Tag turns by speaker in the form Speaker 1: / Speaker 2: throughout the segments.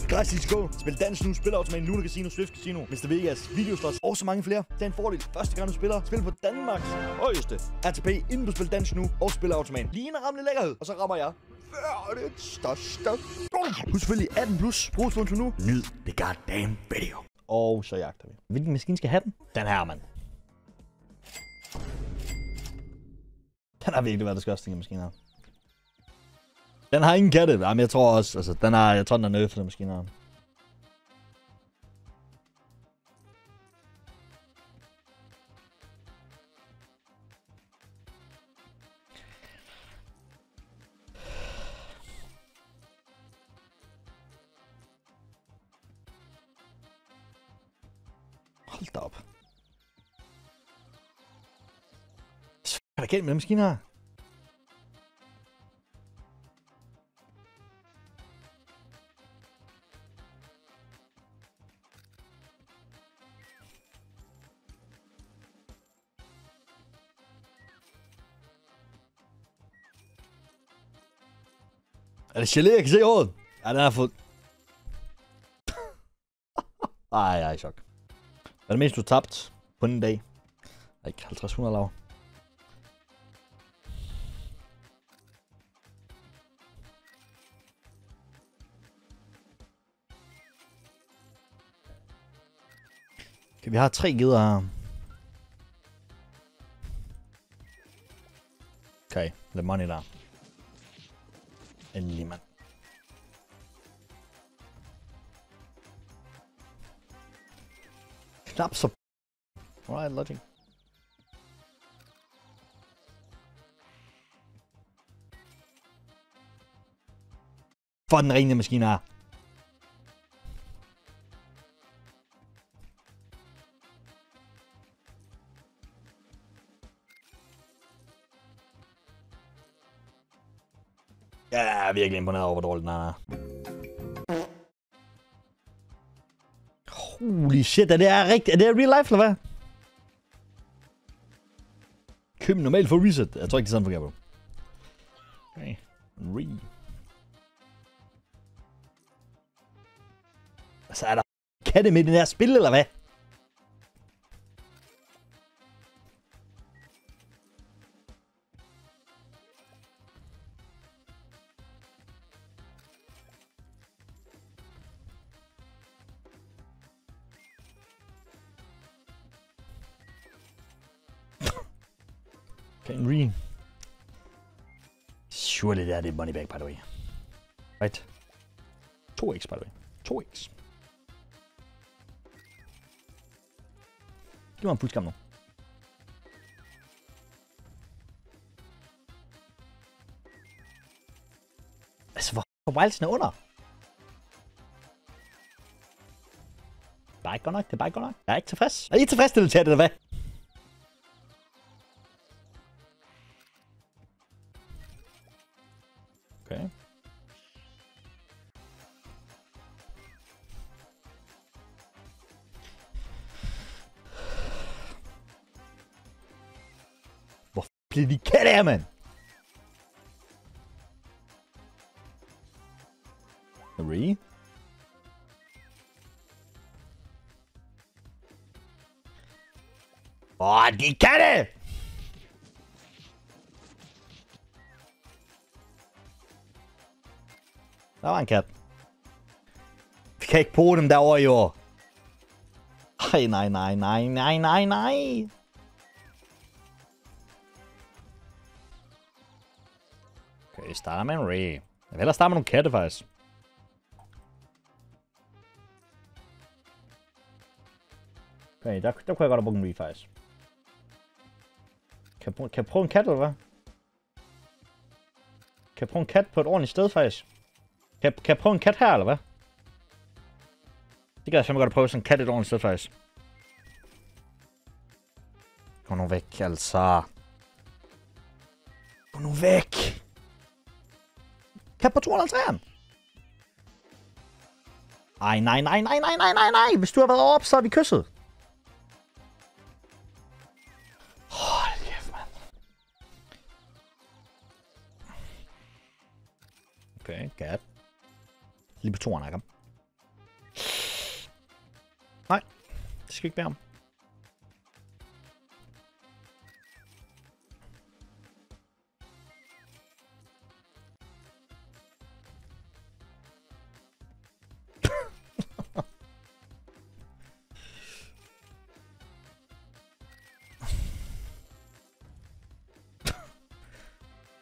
Speaker 1: Gratis gå. Spil dans nu, spilautomat, Luna Casino, Swift Casino, Mr. Vegas, Videoslots og så mange flere. Det er en fordel. Første gang du spiller, spil på Danmarks højeste ATP, inden du spiller dans nu og spilautomat. Lige en ramme lækkerhed, og så rammer jeg det største. Husk selvfølgelig 18 plus. Brug for nu. Nyd det goddamn video. Og så jagter vi. Hvilken maskine skal have den? Den her, mand. Den har virkelig været det skørste, den maskine her. Den har ingen katte. Jamen, jeg tror også, altså, jeg tror, den er nerfed, den maskine her. Hold da op. Hvad er der galt med den maskine her? Er det gelé, jeg kan se i håret? Ja, den har fået... Ej, jeg er i chok. Hvad er det mest, du har tabt på en dag? Ikke 50-100 lav. Okay, vi har 3 gider her. Okay, lidt money der. Endelig, mand. Knap så... Alright, logic. For den rene maskine her. Jeg er virkelig imponeret over, hvor dårligt den er. Holy shit, er det rigtigt? Er det real life, eller hvad? Køb normalt for reset. Jeg tror ikke, det er sådan, fungerer på. Okay. Altså, er der katte med i den her spil, eller hvad? Can read. Surely that is money back, by the way. Right? 2x, by the way. 2x. Giv mig en fuldskam nu. Altså, hvor Wildsen er under? Bare ikke godt nok, det er bare ikke godt nok. Jeg er ikke tilfreds. Er I tilfredsstillet til det, eller hvad? Okay. Hvor bliver de katte af, mand? Marie? De katte! Der var en kat. Vi kan ikke bruge dem derovre i år. Ej, nej. Okay, jeg starter med en Ray. Jeg vil hellere starte med nogle katte, faktisk. Okay, der kunne jeg godt have brugt en Ray, faktisk. Kan jeg prøve en kat, eller hvad? Kan jeg prøve en kat på et ordentligt sted, faktisk? Kan jeg prøve en kat her, eller hvad? Det kan jeg fandme godt prøve sådan en kat et ordentligt sted, faktisk. Gå nu væk, altså. Gå nu væk. Kat på 250'eren. Ej, nej. Hvis du har været op, så har vi kysset. Hold kæft, mand. Okay, kat. Lige på toeren, ikke? Nej, det skal vi ikke bære om.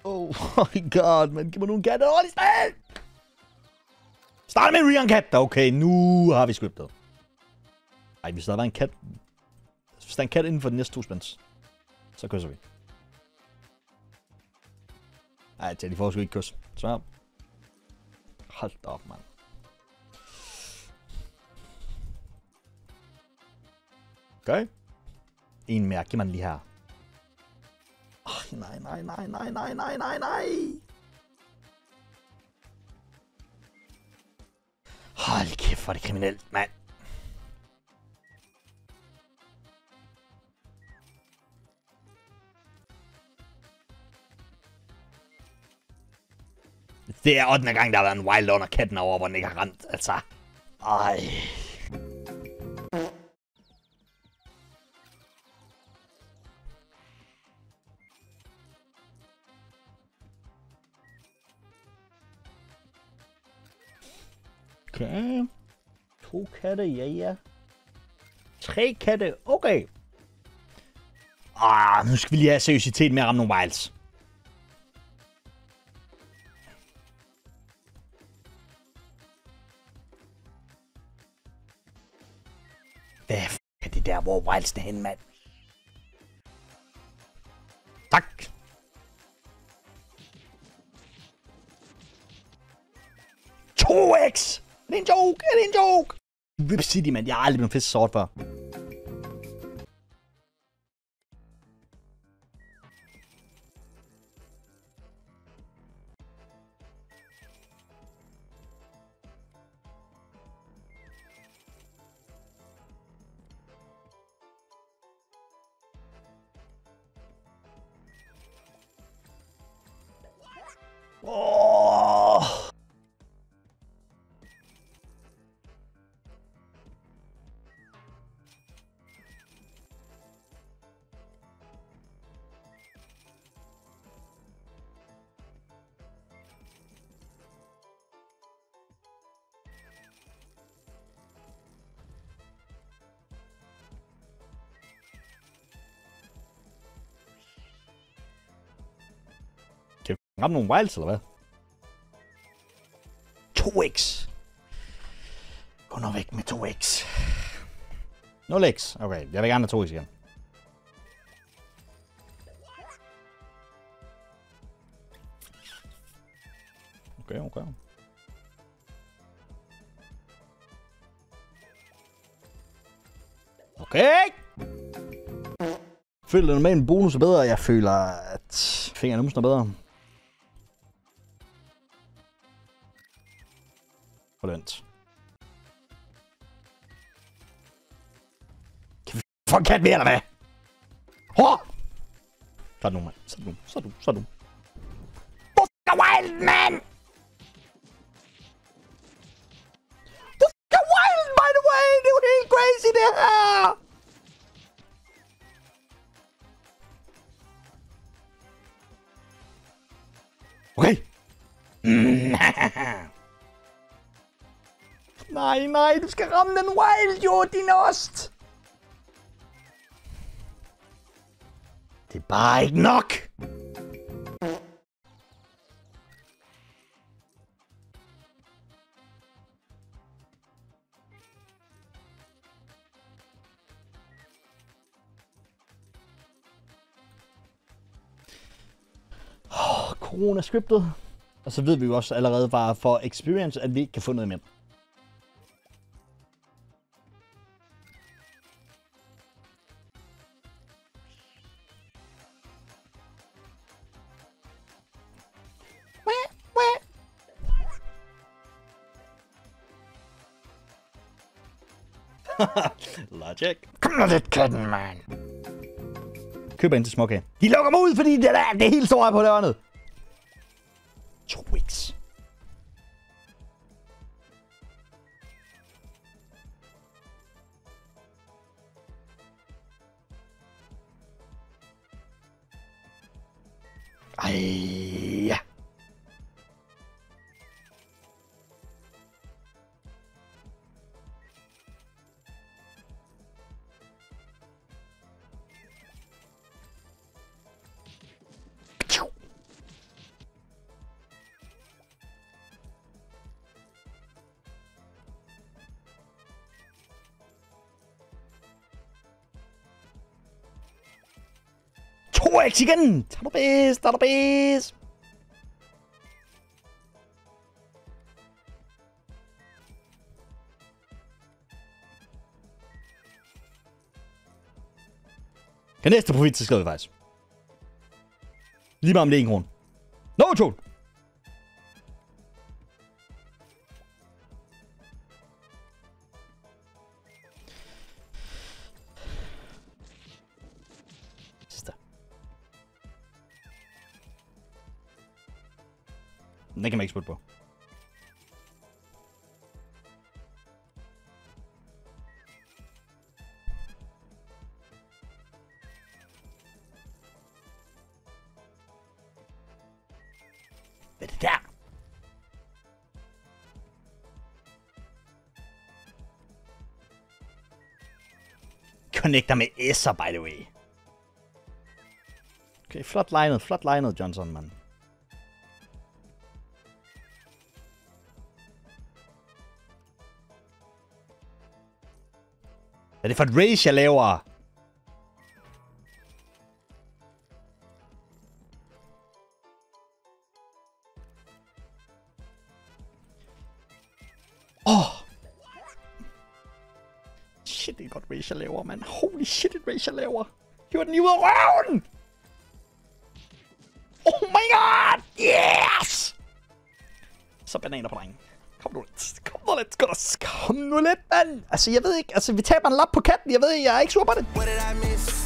Speaker 1: Oh my god, man. Giv mig nogle katte. Hold i stand! Start med en Rion kat. Okay, nu har vi scriptet. Ej, hvis der var en kat... Hvis der er en kat inden for de næste 2 spins, så kysser vi. Ej, de får sgu ikke kys. Så. Hold da op, mand. Okay. En mere. Giv mig den lige her. Nej. Hold kæft, hvor er det kriminelt, mand. Det er 8. gang, der har været en wild under katten over, hvor den ikke har ramt, altså. Ej. Okay. 2 katte, ja. 3 katte, okay. Nu skal vi lige have seriøsitet med at ramme nogle wilds. Hvad er det der, hvor wilds er henne, mand? Tak. X. Er det en joke? Er det en joke? Rip City, mand. Jeg har aldrig blevet fisk sort før. Kan vi ramme nogle wilds, eller hvad? 2x. Gå nu væk med 2x. 0x. Okay, jeg vil gerne have 2x igen. Okay. Okay! Føler du med en bonus er bedre? Jeg føler, at fingeren er bedre. Forlønt. Kan vi få en kat mere, eller hvad? Hå! Så er du, mand. Så er du. Hvor f***er wild, mand! Hvor f***er wild, by the way! Det er jo helt crazy, det her! Okay. Nej, du skal ramme den wild, jo, din ost! Det er bare ikke nok! Corona-scriptet. Og så ved vi jo også allerede bare for experience, at vi ikke kan få noget mere. Logic. Kom nu lidt, katten, mand. Køber ind til småkage. De lukker mig ud, fordi det er helt stort på det andet. 2x. Ja. X igen! Tag du bedst, tag du bedst! Kan næste profit, så skriver vi faktisk. Lige meget om det er 1 krone. No, 2! Den kan man ikke spille på. Hvad er det der? Connecter med S'er, by the way. Okay, flot legnet, Johnson, mand. Hvad er det for et race, jeg laver? Shit, det er et godt race, jeg laver, mand. Holy shit, et race, jeg laver. Hiver den lige ud af røven! Oh my god! Yes! Så bananer på drengen. Kom nu lidt. Kom nu lidt, Kom nu lidt, mand. Altså, jeg ved ikke. Altså, vi taber en lap på katten. Jeg ved ikke, jeg er ikke sur på det.